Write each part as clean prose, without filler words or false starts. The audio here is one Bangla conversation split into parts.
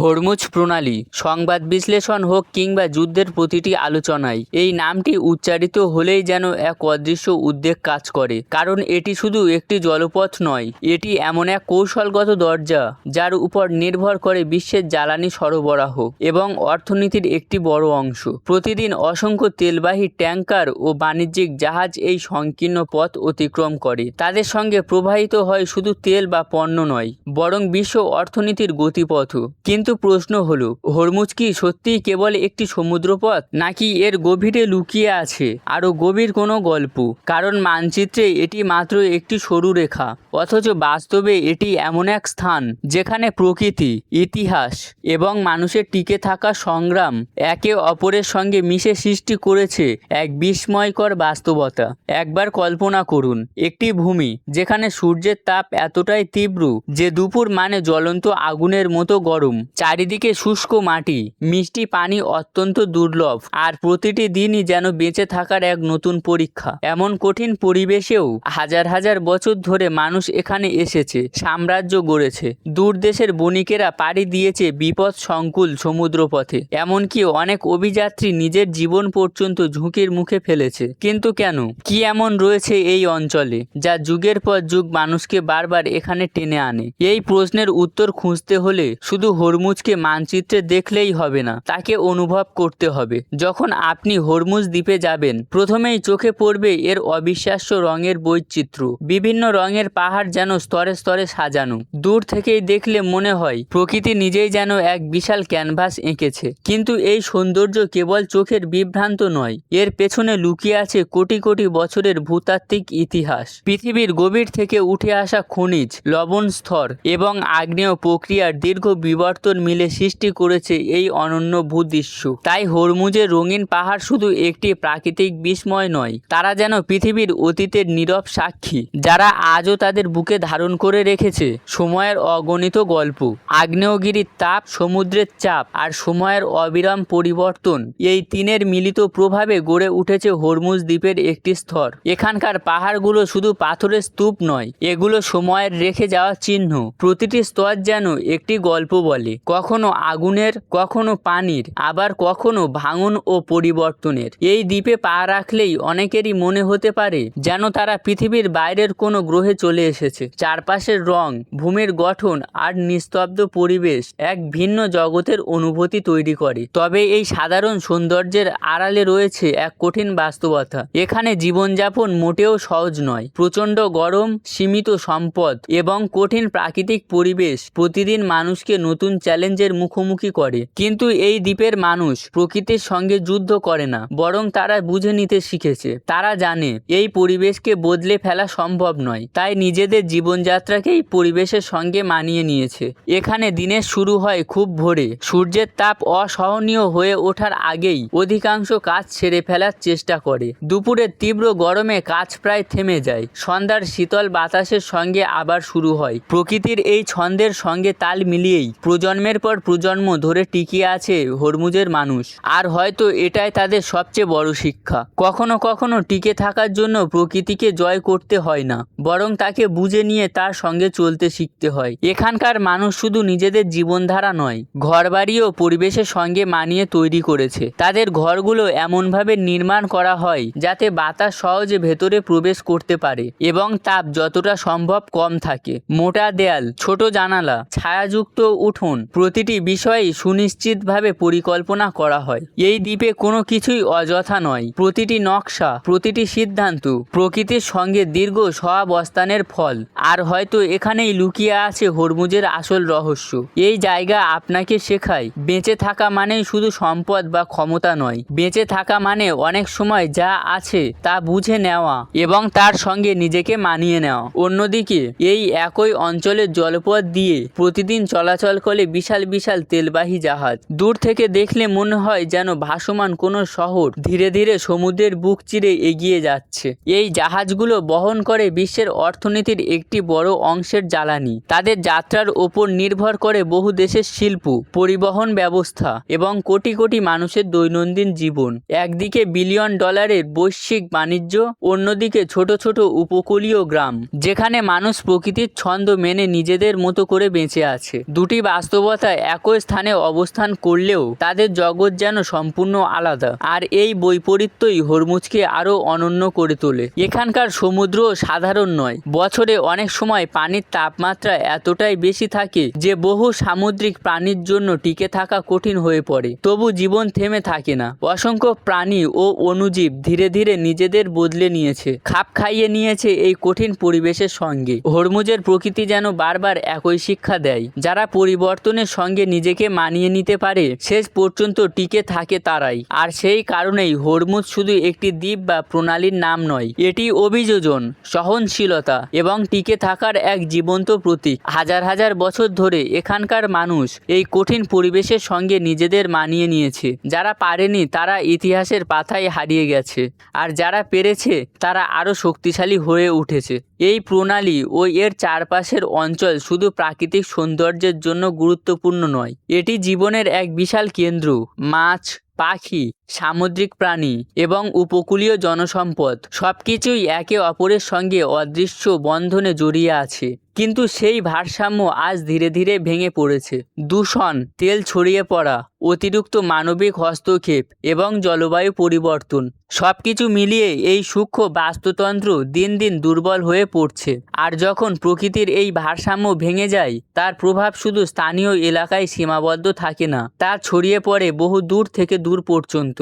হরমুজ প্রণালী, সংবাদ বিশ্লেষণ হোক কিংবা যুদ্ধের প্রতিটি আলোচনায় এই নামটি উচ্চারিত হলেই যেন এক অদৃশ্য উদ্বেগ কাজ করে। কারণ এটি শুধু একটি জলপথ নয়, এটি এমন এক কৌশলগত দরজা যার উপর নির্ভর করে বিশ্বের জ্বালানি সরবরাহ এবং অর্থনীতির একটি বড় অংশ। প্রতিদিন অসংখ্য তেলবাহী ট্যাঙ্কার ও বাণিজ্যিক জাহাজ এই সংকীর্ণ পথ অতিক্রম করে। তাদের সঙ্গে প্রবাহিত হয় শুধু তেল বা পণ্য নয়, বরং বিশ্ব অর্থনীতির গতিপথও। কিন্তু প্রশ্ন হলো, হরমুজ কি সত্যিই কেবল একটি সমুদ্রপথ, নাকি এর গভীরে লুকিয়ে আছে আরও গভীর কোনো গল্প? কারণ মানচিত্রে এটি মাত্র একটি সরু রেখা, অথচ বাস্তবে এটি এমন এক স্থান যেখানে প্রকৃতি, ইতিহাস এবং মানুষের টিকে থাকা সংগ্রাম একে অপরের সঙ্গে মিশে সৃষ্টি করেছে এক বিস্ময়কর বাস্তবতা। একবার কল্পনা করুন, একটি ভূমি যেখানে সূর্যের তাপ এতটাই তীব্র যে দুপুর মানে জ্বলন্ত আগুনের মতো গরম, চারিদিকে শুষ্ক মাটি, মিষ্টি পানি অত্যন্ত দুর্লভ, আর প্রতিটি দিনই যেন বেঁচে থাকার এক নতুন পরীক্ষা। এমন কঠিন পরিবেশেও হাজার হাজার বছর ধরে মানুষ এখানে এসেছে, সাম্রাজ্য গড়েছে, দূর দেশের বণিকেরা পাড়ি দিয়েছে বিপদ সংকুল সমুদ্রপথে, এমনকি অনেক অভিযাত্রী নিজের জীবন পর্যন্ত ঝুঁকির মুখে ফেলেছে। কিন্তু কেন? কি এমন রয়েছে এই অঞ্চলে যা যুগের পর যুগ মানুষকে বারবার এখানে টেনে আনে? এই প্রশ্নের উত্তর খুঁজতে হলে শুধু হরমুজকে মানচিত্রে দেখলেই হবে না, তাকে অনুভব করতে হবে। যখন আপনি হরমুজ দ্বীপে যাবেন, প্রথমেই চোখে পড়বে এর অবিশ্বাস্য রঙের বৈচিত্র্য। বিভিন্ন রঙের পাহাড় যেন স্তরে স্তরে সাজানো। দূর থেকেই দেখলে মনে হয় প্রকৃতি নিজেই যেন এক বিশাল ক্যানভাস এঁকেছে। কিন্তু এই সৌন্দর্য কেবল চোখের বিভ্রান্ত নয়, এর পেছনে লুকিয়ে আছে কোটি কোটি বছরের ভূতাত্ত্বিক ইতিহাস, পৃথিবীর গভীর থেকে উঠে আসা খনিজ, লবণ স্তর এবং আগ্নেয় প্রক্রিয়ার দীর্ঘ বিবর্তন মিলে সৃষ্টি করেছে এই অনন্য ভূদৃশ্য। তাই হরমুজের রঙিন পাহাড় শুধু একটি প্রাকৃতিক বিস্ময় নয়, তারা যেন পৃথিবীর অতীতের নীরব সাক্ষী, যারা আজও তাদের বুকে ধারণ করে রেখেছে সময়ের অগণিত গল্প। আগ্নেয়গিরির তাপ, সমুদ্রের চাপ আর সময়ের অবিরাম পরিবর্তন, এই তিনের মিলিত প্রভাবে গড়ে উঠেছে হরমুজ দ্বীপের একটি স্তর। এখানকার পাহাড়গুলো শুধু পাথরের স্তূপ নয়, এগুলো সময়ের রেখে যাওয়া চিহ্ন। প্রতিটি স্তর যেন একটি গল্প বলে, কখনো আগুনের, কখনো পানির, আবার কখনো ভাঙন ও পরিবর্তনের। এই দ্বীপে পা রাখলেই অনেকেরই মনে হতে পারে যেন তারা পৃথিবীর বাইরের কোনো গ্রহে চলে এসেছে। চারপাশের রং, ভূমির গঠন আর নিস্তব্ধ পরিবেশ এক ভিন্ন জগতের অনুভূতি তৈরি করে। তবে এই সাধারণ সৌন্দর্যের আড়ালে রয়েছে এক কঠিন বাস্তবতা। এখানে জীবনযাপন মোটেও সহজ নয়। প্রচণ্ড গরম, সীমিত সম্পদ এবং কঠিন প্রাকৃতিক পরিবেশ প্রতিদিন মানুষকে নতুন চ্যালেঞ্জের মুখোমুখি করে। কিন্তু এই দ্বীপের মানুষ প্রকৃতির সঙ্গে যুদ্ধ করে না, বরং তারা বুঝে নিতে শিখেছে। তারা জানে এই পরিবেশকে বদলে ফেলা সম্ভব নয়, তাই নিজেদের জীবনযাত্রাকেই পরিবেশের সঙ্গে মানিয়ে নিয়েছে। এখানে দিনের শুরু হয় খুব ভোরে, সূর্যের তাপ অসহনীয় হয়ে ওঠার আগেই অধিকাংশ কাজ ছেড়ে ফেলার চেষ্টা করে। দুপুরের তীব্র গরমে কাজ প্রায় থেমে যায়, সন্ধ্যার শীতল বাতাসের সঙ্গে আবার শুরু হয়। প্রকৃতির এই ছন্দের সঙ্গে তাল মিলিয়েই প্রজন্মের পর প্রজন্ম ধরে টিকিয়ে আছে হরমুজের মানুষ। আর হয়তো এটাই তাদের সবচেয়ে বড় শিক্ষা। কখনো কখনো টিকে থাকার জন্য প্রকৃতিকে জয় করতে হয় না, বরং তাকে বুঝে নিয়ে তার সঙ্গে চলতে শিখতে হয়। এখানকার মানুষ শুধু নিজেদের জীবনধারা নয়, ঘরবাড়ি ও পরিবেশের সঙ্গে মানিয়ে তৈরি করেছে। তাদের ঘরগুলো এমনভাবে নির্মাণ করা হয় যাতে বাতাস সহজে ভেতরে প্রবেশ করতে পারে এবং তাপ যতটা সম্ভব কম থাকে। মোটা দেয়াল, ছোট জানালা, ছায়াযুক্ত উঠোন, প্রতিটি বিষয়েই সুনিশ্চিতভাবে পরিকল্পনা করা হয়। এই দ্বীপে কোনো কিছুই অযথা নয়। প্রতিটি নকশা, প্রতিটি সিদ্ধান্ত প্রকৃতির সঙ্গে দীর্ঘ সহাবস্থানের ফল। আর হয়তো এখানেই লুকিয়ে আছে হরমুজের আসল রহস্য। এই জায়গা আপনাকে শেখায় বেঁচে থাকা মানেই শুধু সম্পদ বা ক্ষমতা নয়। বেঁচে থাকা মানে অনেক সময় যা আছে তা বুঝে নেওয়া এবং তার সঙ্গে নিজেকে মানিয়ে নেওয়া। অন্যদিকে এই একই অঞ্চলের জলপথ দিয়ে প্রতিদিন চলাচল করে বিশাল বিশাল তেলবাহী জাহাজ। দূর থেকে দেখলে মনে হয় যেন ভাসমান কোনো শহর ধীরে ধীরে সমুদ্রের বুক চিরে এগিয়ে যাচ্ছে। এই জাহাজগুলো বহন করে বিশ্বের অর্থনীতির একটি বড় অংশের জ্বালানি। তাদের যাত্রার ওপর নির্ভর করে বহু দেশের শিল্প, পরিবহন ব্যবস্থা এবং কোটি কোটি মানুষের দৈনন্দিন জীবন। একদিকে বিলিয়ন ডলারের বৈশ্বিক বাণিজ্য, অন্যদিকে ছোট ছোট উপকূলীয় গ্রাম যেখানে মানুষ প্রকৃতির ছন্দ মেনে নিজেদের মতো করে বেঁচে আছে। দুটি বাস্তব বাস্তবতা একই স্থানে অবস্থান করলেও তাদের জগৎ যেন সম্পূর্ণ আলাদা। আর এই বৈপরীত্যই হরমুজকে আরও অনন্য করে তোলে। এখানকার সমুদ্র সাধারণ নয়। বছরে অনেক সময় পানির তাপমাত্রা এতটাই বেশি থাকে যে বহু সামুদ্রিক প্রাণীর জন্য টিকে থাকা কঠিন হয়ে পড়ে। তবু জীবন থেমে থাকে না। অসংখ্য প্রাণী ও অণুজীব ধীরে ধীরে নিজেদের বদলে নিয়েছে, খাপ খাইয়ে নিয়েছে এই কঠিন পরিবেশের সঙ্গে। হরমুজের প্রকৃতি যেন বারবার একই শিক্ষা দেয়, যারা পরিবর্তনের সঙ্গে নিজেকে মানিয়ে নিতে পারে শেষ পর্যন্ত টিকে থাকে তারাই। আর সেই কারণেই হরমুজ শুধু একটি দ্বীপ বা প্রণালীর নাম নয়, এটি অভিযোজন, সহনশীলতা এবং টিকে থাকার এক জীবন্ত প্রতীক। হাজার হাজার বছর ধরে এখানকার মানুষ এই কঠিন পরিবেশের সঙ্গে নিজেদের মানিয়ে নিয়েছে। যারা পারেনি তারা ইতিহাসের পাতায় হারিয়ে গেছে, আর যারা পেরেছে তারা আরও শক্তিশালী হয়ে উঠেছে। এই প্রণালী ও এর চারপাশের অঞ্চল শুধু প্রাকৃতিক সৌন্দর্যের জন্য গুরুত্বপূর্ণ নয়, এটি জীবনের এক বিশাল কেন্দ্র। মাছ, পাখি, সামুদ্রিক প্রাণী এবং উপকূলীয় জনসম্পদ সবকিছুই একে অপরের সঙ্গে অদৃশ্য বন্ধনে জড়িয়ে আছে। কিন্তু সেই ভারসাম্য আজ ধীরে ধীরে ভেঙে পড়েছে। দূষণ, তেল ছড়িয়ে পড়া, অতিরিক্ত মানবিক হস্তক্ষেপ এবং জলবায়ু পরিবর্তন সবকিছু মিলিয়ে এই সূক্ষ্ম বাস্তুতন্ত্র দিন দিন দুর্বল হয়ে পড়ছে। আর যখন প্রকৃতির এই ভারসাম্য ভেঙে যায়, তার প্রভাব শুধু স্থানীয় এলাকায় সীমাবদ্ধ থাকে না, তা ছড়িয়ে পড়ে বহু দূর থেকে দূর পর্যন্ত।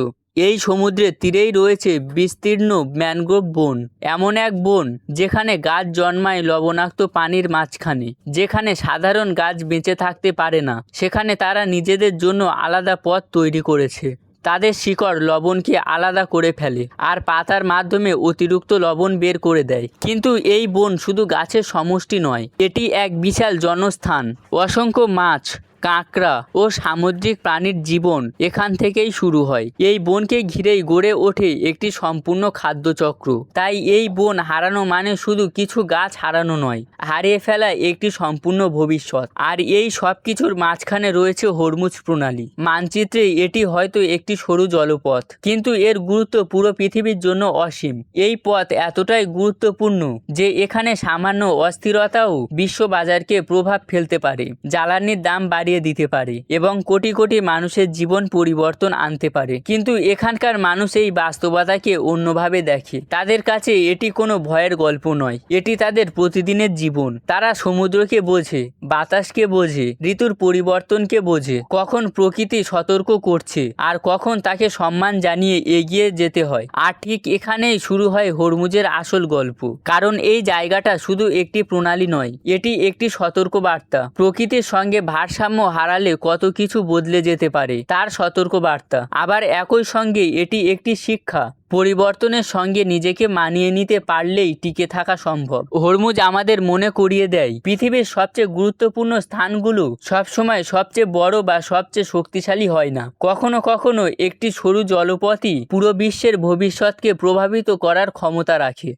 এই সমুদ্রের তীরেই রয়েছে বিস্তীর্ণ ম্যানগ্রোভ বন, এমন এক বন যেখানে গাছ জন্মায় লবণাক্ত পানির মাঝখানে। যেখানে সাধারণ গাছ বেঁচে থাকতে পারে না, সেখানে তারা নিজেদের জন্য আলাদা পথ তৈরি করেছে। তাদের শিকড় লবণকে আলাদা করে ফেলে আর পাতার মাধ্যমে অতিরিক্ত লবণ বের করে দেয়। কিন্তু এই বন শুধু গাছের সমষ্টি নয়, এটি এক বিশাল জনস্থান। অসংখ্য মাছ, কাঁকড়া ও সামুদ্রিক প্রাণীর জীবন এখান থেকেই শুরু হয়। এই বনকে ঘিরেই গড়ে ওঠে একটি সম্পূর্ণ খাদ্যচক্র। তাই এই বন হারানো মানে শুধু কিছু গাছ হারানো নয়, হারিয়ে ফেলা একটি সম্পূর্ণ ভবিষ্যৎ। আর এই সব কিছুর মাঝখানে রয়েছে হরমুজ প্রণালী। মানচিত্রে এটি হয়তো একটি সরু জলপথ, কিন্তু এর গুরুত্ব পুরো পৃথিবীর জন্য অসীম। এই পথ এতটাই গুরুত্বপূর্ণ যে এখানে সামান্য অস্থিরতাও বিশ্ব বাজারকে প্রভাব ফেলতে পারে, জ্বালানির দাম বাড়িয়ে দিতে পারে এবং কোটি কোটি মানুষের জীবন পরিবর্তন আনতে পারে। কিন্তু এখানকার মানুষ এই বাস্তবতাকে অন্যভাবে দেখে। তাদের কাছে এটি কোনো ভয়ের গল্প নয়, এটি তাদের প্রতিদিনের জীবন। তারা সমুদ্রকে বোঝে, বাতাসকে বোঝে, ঋতুর পরিবর্তনকে বোঝে, কখন প্রকৃতি সতর্ক করছে আর কখন তাকে সম্মান জানিয়ে এগিয়ে যেতে হয়। আর ঠিক এখানেই শুরু হয় হরমুজের আসল গল্প। কারণ এই জায়গাটা শুধু একটি প্রণালী নয়, এটি একটি সতর্কবার্তা। প্রকৃতির সঙ্গে ভারসাম্য হারালে কত কিছু বদলে যেতে পারে তার সতর্কবার্তা। আবার একই সঙ্গে এটি একটি শিক্ষা, পরিবর্তনের সঙ্গে নিজেকে মানিয়ে নিতে পারলেই টিকে থাকা সম্ভব। হরমুজ আমাদের মনে করিয়ে দেয়, পৃথিবীর সবচেয়ে গুরুত্বপূর্ণ স্থানগুলো সবসময় সবচেয়ে বড় বা সবচেয়ে শক্তিশালী হয় না। কখনো কখনো একটি সরু জলপথই পুরো বিশ্বের ভবিষ্যৎকে প্রভাবিত করার ক্ষমতা রাখে।